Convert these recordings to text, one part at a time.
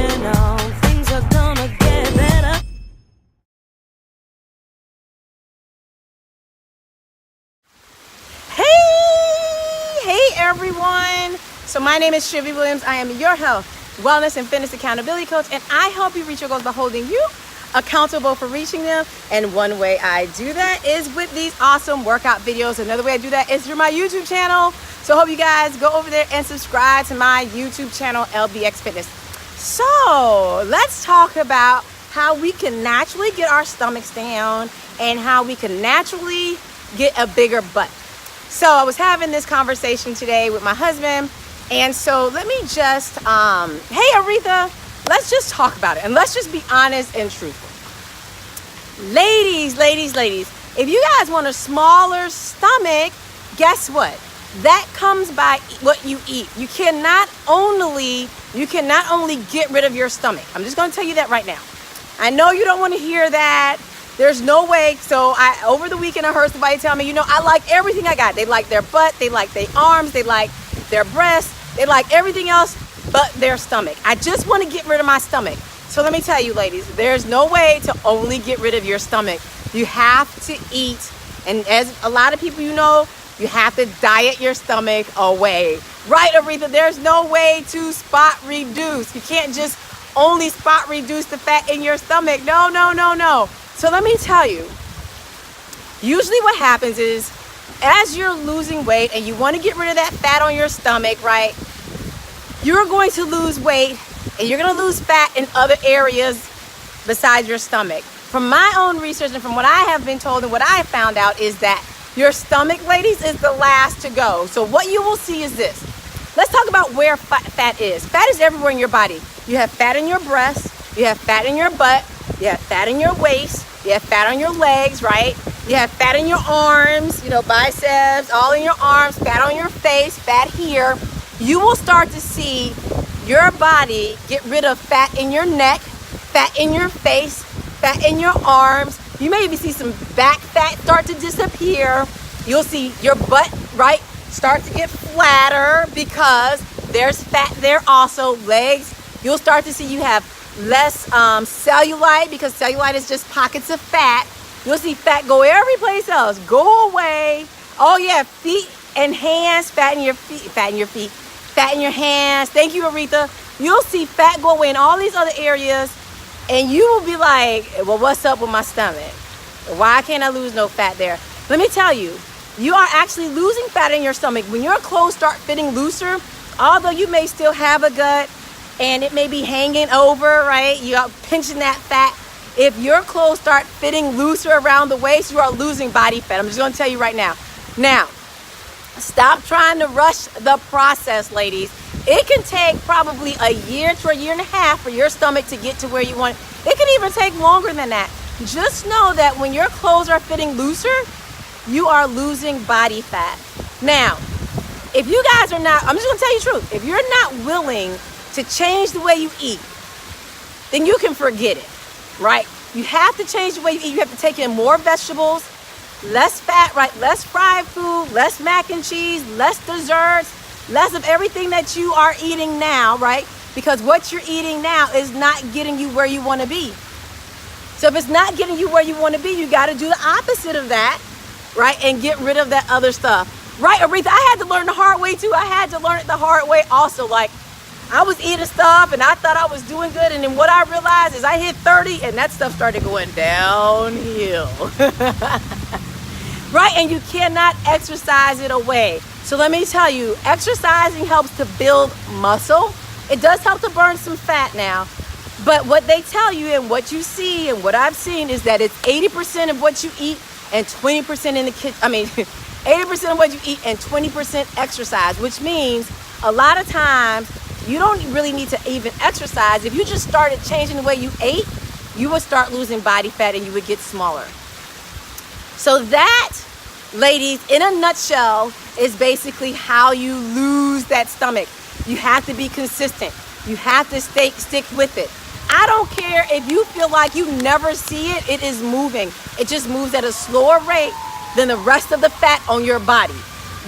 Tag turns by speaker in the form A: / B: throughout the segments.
A: going on. Things are gonna get better.
B: Hey everyone. So my name is Shivy Williams. I am your health, wellness, and fitness accountability coach, and I help you reach your goals by holding you accountable for reaching them. And one way I do that is with these awesome workout videos. Another way I do that is through my YouTube channel. So I hope you guys go over there and subscribe to my YouTube channel, LBX Fitness. So let's talk about how we can naturally get our stomachs down and how we can naturally get a bigger butt. So I was having this conversation today with my husband, and so let me just, hey Aretha, let's just talk about it, and let's just be honest and truthful. Ladies, if you guys want a smaller stomach, guess what? That comes by what you eat. You cannot only get rid of your stomach. I'm just gonna tell you that right now. I know you don't want to hear that. There's no way. So over the weekend I heard somebody tell me, I like everything I got. They like their butt, they like their arms, they like their breasts, they like everything else but their stomach. I just want to get rid of my stomach. So let me tell you, ladies, there's no way to only get rid of your stomach. You have to eat. And as a lot of people you have to diet your stomach away. Right, Aretha? There's no way to spot reduce. You can't just only spot reduce the fat in your stomach. No. So let me tell you, usually what happens is as you're losing weight and you want to get rid of that fat on your stomach, right, you're going to lose weight and you're going to lose fat in other areas besides your stomach. From my own research and from what I have been told and what I have found out is that your stomach, ladies, is the last to go. So what you will see is this. Let's talk about where fat is. Fat is everywhere in your body. You have fat in your breast, you have fat in your butt, you have fat in your waist, you have fat on your legs, right? You have fat in your arms, biceps, all in your arms, fat on your face, fat here. You will start to see your body get rid of fat in your neck, fat in your face, fat in your arms. You may even see some back fat start to disappear. You'll see your butt, right, start to get flatter because there's fat there also. Legs, you'll start to see you have less cellulite because cellulite is just pockets of fat. You'll see fat go every place else, go away. Oh yeah, feet and hands, fat in your feet, fat in your hands. Thank you, Aretha. You'll see fat go away in all these other areas, and you will be like, well, what's up with my stomach? Why can't I lose no fat there? Let me tell you, you are actually losing fat in your stomach. When your clothes start fitting looser, although you may still have a gut and it may be hanging over, right? You are pinching that fat. If your clothes start fitting looser around the waist, you are losing body fat. I'm just going to tell you right now. Now, stop trying to rush the process, ladies. It can take probably a year to a year and a half for your stomach to get to where you want it. It can even take longer than that. Just know that when your clothes are fitting looser, you are losing body fat. Now, if you guys are not, I'm just going to tell you the truth. If you're not willing to change the way you eat, then you can forget it, right? You have to change the way you eat. You have to take in more vegetables, less fat, right? Less fried food, less mac and cheese, less desserts, less of everything that you are eating now, right? Because what you're eating now is not getting you where you want to be. So if it's not getting you where you want to be, you got to do the opposite of that, right? And get rid of that other stuff. Right, Aretha? I had to learn the hard way too. I had to learn it the hard way also. Like, I was eating stuff and I thought I was doing good, and then what I realized is I hit 30 and that stuff started going downhill. Right? And you cannot exercise it away. So let me tell you, exercising helps to build muscle. It does help to burn some fat now. But what they tell you and what you see and what I've seen is that it's 80% of what you eat and 20% in the kitchen. 80% of what you eat and 20% exercise, which means a lot of times you don't really need to even exercise. If you just started changing the way you ate, you would start losing body fat and you would get smaller. So that, ladies, in a nutshell, is basically how you lose that stomach. You have to be consistent. You have to stick with it. I don't care if you feel like you never see it, it is moving. It just moves at a slower rate than the rest of the fat on your body.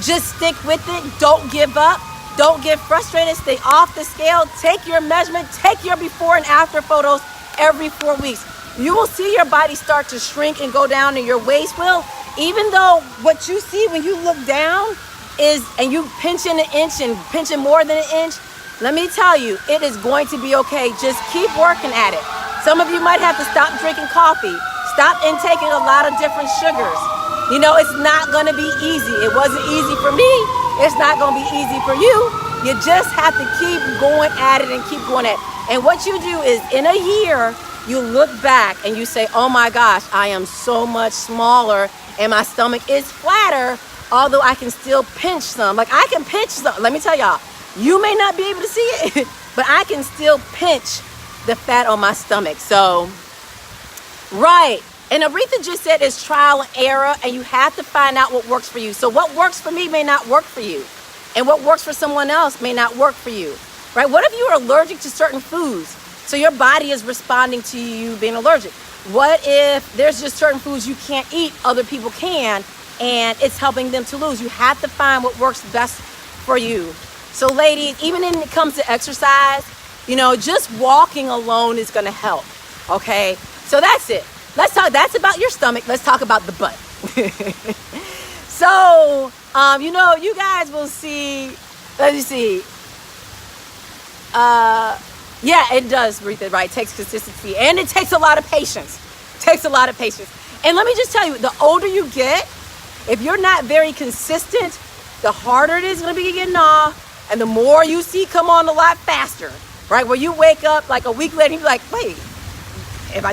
B: Just stick with it. Don't give up. Don't get frustrated. Stay off the scale. Take your measurement. Take your before and after photos every 4 weeks. You will see your body start to shrink and go down, and your waist will. Even though what you see when you look down is, and you pinching an inch and pinching more than an inch, let me tell you, it is going to be okay. Just keep working at it. Some of you might have to stop drinking coffee. Stop intaking a lot of different sugars. You know, it's not going to be easy. It wasn't easy for me. It's not going to be easy for you. You just have to keep going at it and keep going at it. And what you do is, in a year, you look back and you say, oh my gosh, I am so much smaller and my stomach is flatter, although I can still pinch some. Like, I can pinch some. Let me tell y'all, you may not be able to see it, but I can still pinch the fat on my stomach. So, right. And Aretha just said it's trial and error, and you have to find out what works for you. So what works for me may not work for you, and what works for someone else may not work for you, right? What if you are allergic to certain foods? So your body is responding to you being allergic. What if there's just certain foods you can't eat, other people can, and it's helping them to lose? You have to find what works best for you. So ladies, even when it comes to exercise, you know, just walking alone is gonna help, okay? So that's it. Let's talk, that's about your stomach. Let's talk about the butt. So, you know, you guys will see, let me see. Yeah, it does, Aretha, right? It takes consistency, and it takes a lot of patience. It takes a lot of patience. And let me just tell you, the older you get, if you're not very consistent, the harder it is going to be getting off, and the more you see come on a lot faster, right? Where you wake up like a week later and you're like, wait,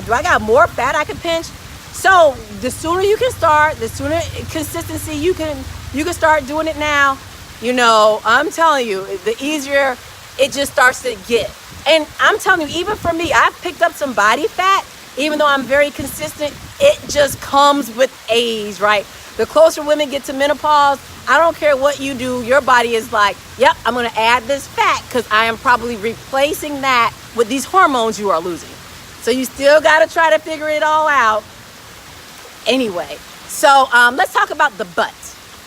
B: do I got more fat I can pinch? So the sooner you can start, the sooner consistency you can start doing it now. You know, I'm telling you, the easier it just starts to get. And I'm telling you, even for me, I've picked up some body fat, even though I'm very consistent. It just comes with age, right? The closer women get to menopause, I don't care what you do, your body is like, yep, I'm going to add this fat because I am probably replacing that with these hormones you are losing. So you still got to try to figure it all out. Anyway, so let's talk about the butt.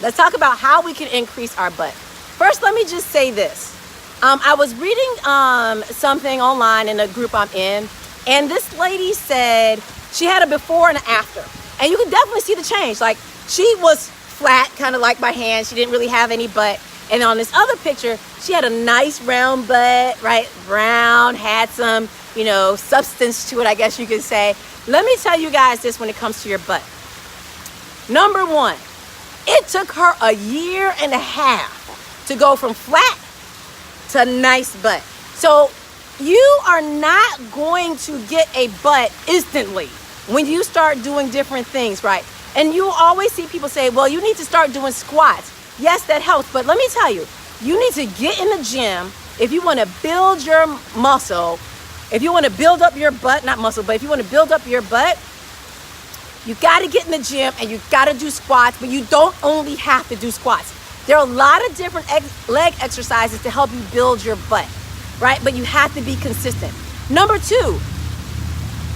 B: Let's talk about how we can increase our butt. First, let me just say this. I was reading something online in a group I'm in, and this lady said she had a before and an after. And you can definitely see the change. Like, she was flat, kind of like my hand. She didn't really have any butt. And on this other picture, she had a nice round butt, right? Brown, had some, you know, substance to it, I guess you could say. Let me tell you guys this when it comes to your butt. Number one, it took her a year and a half to go from flat to nice butt. So you are not going to get a butt instantly when you start doing different things, right? And you always see people say, well, you need to start doing squats. Yes, that helps. But let me tell you, you need to get in the gym if you want to build your muscle. If you want to build up your butt, not muscle, but if you want to build up your butt, you got to get in the gym and you got to do squats, but you don't only have to do squats. There are a lot of different leg exercises to help you build your butt, right? But you have to be consistent. Number two,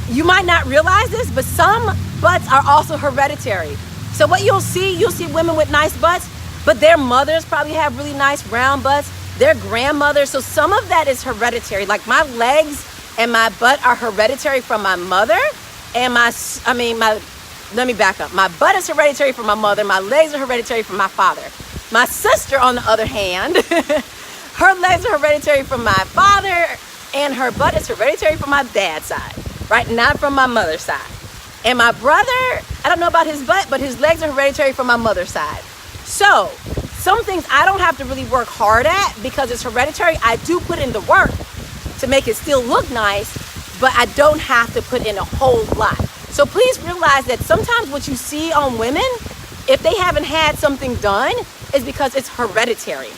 B: you might not realize this, but some butts are also hereditary. So what you'll see women with nice butts, but their mothers probably have really nice round butts, their grandmothers. So some of that is hereditary. Like my legs and my butt are hereditary from my mother, and let me back up. My butt is hereditary from my mother. My legs are hereditary from my father. My sister, on the other hand, her legs are hereditary from my father, and her butt is hereditary from my dad's side, right? Not from my mother's side. And my brother, I don't know about his butt, but his legs are hereditary from my mother's side. So some things I don't have to really work hard at because it's hereditary. I do put in the work to make it still look nice, but I don't have to put in a whole lot. So please realize that sometimes what you see on women, if they haven't had something done, is because it's hereditary.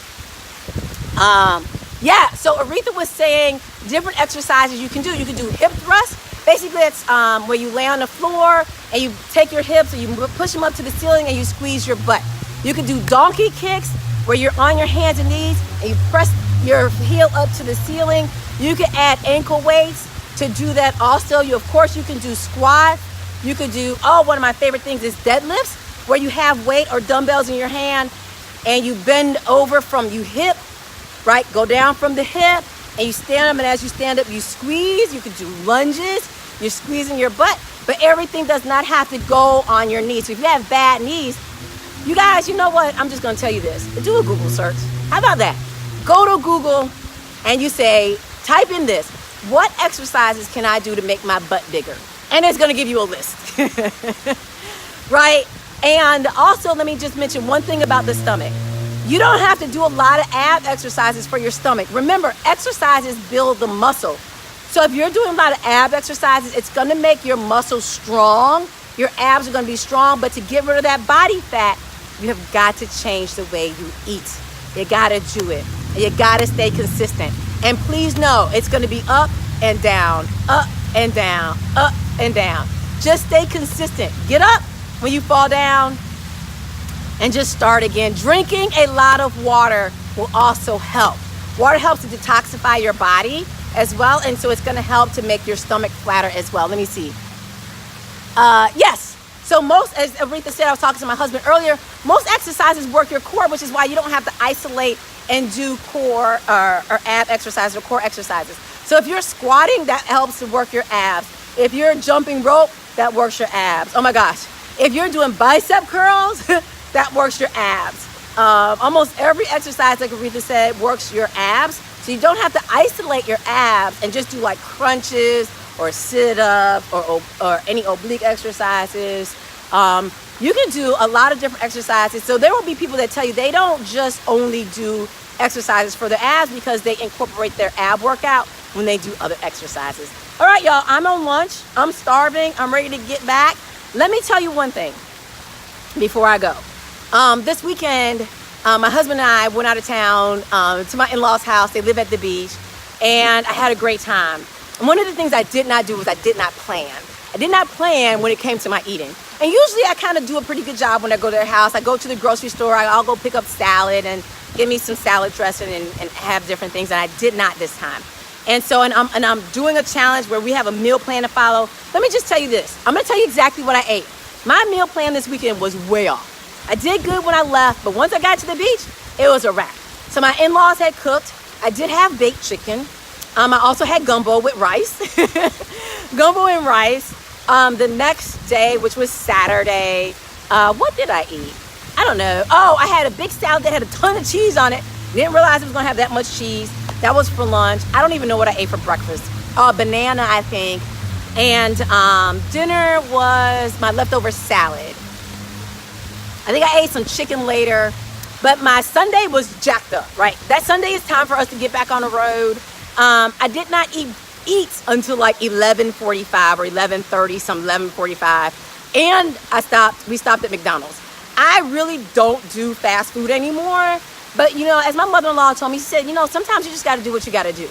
B: So Aretha was saying different exercises you can do. You can do hip thrusts. Basically, it's where you lay on the floor and you take your hips and you push them up to the ceiling and you squeeze your butt. You can do donkey kicks where you're on your hands and knees and you press your heel up to the ceiling. You can add ankle weights to do that also. Of course, you can do squats. You could do, one of my favorite things is deadlifts, where you have weight or dumbbells in your hand and you bend over from you hip right? Go down from the hip and you stand up, and as you stand up, you squeeze. You can do lunges. You're squeezing your butt, but everything does not have to go on your knees. So if you have bad knees, you guys, you know what? I'm just going to tell you this. Do a Google search. How about that? Go to Google and you say, type in this. What exercises can I do to make my butt bigger? And it's going to give you a list. Right? And also, let me just mention one thing about the stomach. You don't have to do a lot of ab exercises for your stomach. Remember, exercises build the muscle. So if you're doing a lot of ab exercises, it's going to make your muscles strong. Your abs are going to be strong. But to get rid of that body fat, you have got to change the way you eat. You got to do it. You got to stay consistent. And please know, it's going to be up and down, up and down, up and down. Just stay consistent. Get up when you fall down and just start again. Drinking a lot of water will also help. Water helps to detoxify your body as well, and so it's going to help to make your stomach flatter as well. Let me see. Yes. So most, as Aretha said, I was talking to my husband earlier, most exercises work your core, which is why you don't have to isolate and do core or ab exercises or core exercises. So if you're squatting, that helps to work your abs. If you're jumping rope, that works your abs. Oh my gosh. If you're doing bicep curls, that works your abs. Almost every exercise, like Aretha said, works your abs. So you don't have to isolate your abs and just do like crunches or sit-ups or any oblique exercises. You can do a lot of different exercises. So there will be people that tell you they don't just only do exercises for their abs because they incorporate their ab workout when they do other exercises. All right, y'all, I'm on lunch. I'm starving. I'm ready to get back. Let me tell you one thing before I go. This weekend, my husband and I went out of town to my in-laws' house. They live at the beach, and I had a great time. And one of the things I did not do was I did not plan. I did not plan when it came to my eating. And usually I kind of do a pretty good job when I go to their house. I go to the grocery store. I'll go pick up salad and get me some salad dressing and have different things. And I did not this time. And so, and I'm doing a challenge where we have a meal plan to follow. Let me just tell you this. I'm going to tell you exactly what I ate. My meal plan this weekend was way off. I did good when I left, but once I got to the beach, it was a wrap. So my in-laws had cooked. I did have baked chicken. I also had gumbo with rice. Gumbo and rice. The next day, which was Saturday, what did I eat? I don't know. Oh, I had a big salad that had a ton of cheese on it. Didn't realize it was going to have that much cheese. That was for lunch. I don't even know what I ate for breakfast. Banana, I think. And dinner was my leftover salad. I think I ate some chicken later. But my Sunday was jacked up, right? That Sunday is time for us to get back on the road. I did not eat until like 11:45 or 11:30, some 11:45. And we stopped at McDonald's. I really don't do fast food anymore. But, you know, as my mother-in-law told me, she said, you know, sometimes you just got to do what you got to do.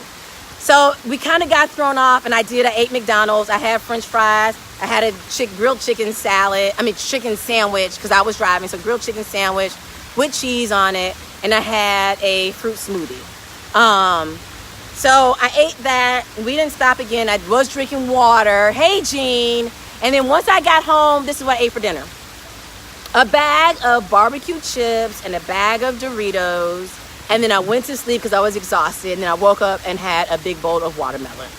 B: So we kind of got thrown off, and I ate McDonald's. I had French fries. I had a grilled chicken chicken sandwich because I was driving. So grilled chicken sandwich with cheese on it. And I had a fruit smoothie. So I ate that. We didn't stop again. I was drinking water. Hey, Jean. And then once I got home, this is what I ate for dinner. A bag of barbecue chips and a bag of Doritos. And then I went to sleep because I was exhausted. And then I woke up and had a big bowl of watermelon.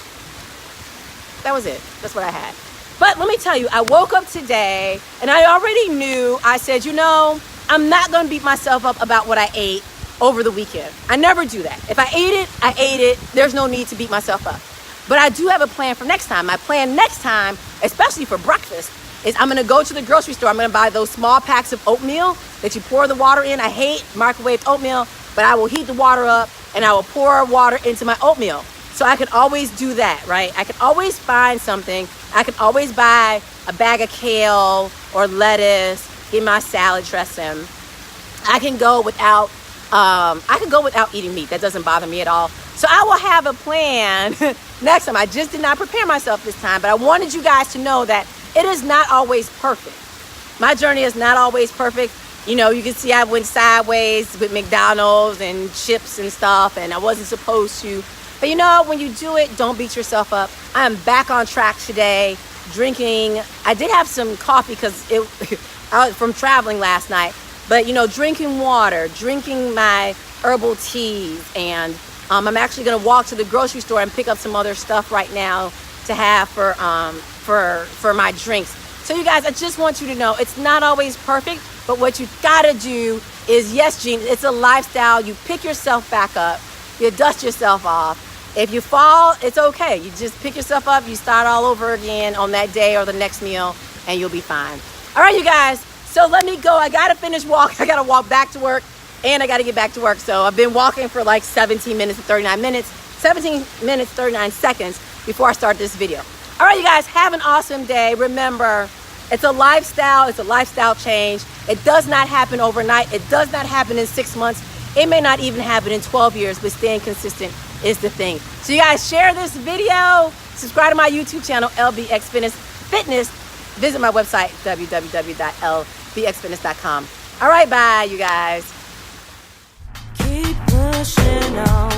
B: That was it. That's what I had. But let me tell you, I woke up today and I already knew. I said, you know, I'm not going to beat myself up about what I ate over the weekend. I never do that. If I ate it, I ate it. There's no need to beat myself up. But I do have a plan for next time. My plan next time, especially for breakfast, is I'm going to go to the grocery store. I'm going to buy those small packs of oatmeal that you pour the water in. I hate microwave oatmeal, but I will heat the water up and I will pour water into my oatmeal. So I can always do that, right? I can always find something. I can always buy a bag of kale or lettuce, get my salad dressing. I can go without eating meat. That doesn't bother me at all. So I will have a plan next time. I just did not prepare myself this time, but I wanted you guys to know that it is not always perfect. My journey is not always perfect. You know, you can see I went sideways with McDonald's and chips and stuff, and I wasn't supposed to. But you know, when you do it, don't beat yourself up. I am back on track today, drinking. I did have some coffee because I was from traveling last night. But, you know, drinking water, drinking my herbal teas, and I'm actually gonna walk to the grocery store and pick up some other stuff right now to have for my drinks. So you guys, I just want you to know it's not always perfect, but what you gotta do is, yes, Gene, it's a lifestyle. You pick yourself back up, you dust yourself off. If you fall, it's okay. You just pick yourself up, you start all over again on that day or the next meal, and you'll be fine. All right, you guys, so let me go. I gotta finish walking. I gotta walk back to work, and I gotta get back to work. So I've been walking for like 17 minutes and 39 minutes, 17 minutes, 39 seconds before I start this video. All right, you guys, have an awesome day. Remember, it's a lifestyle change. It does not happen overnight. It does not happen in 6 months. It may not even happen in 12 years, but staying consistent is the thing. So you guys, share this video, subscribe to my YouTube channel, LBX Fitness. Visit my website, www.lbxfitness.com. All right, bye, you guys.
A: Keep pushing on.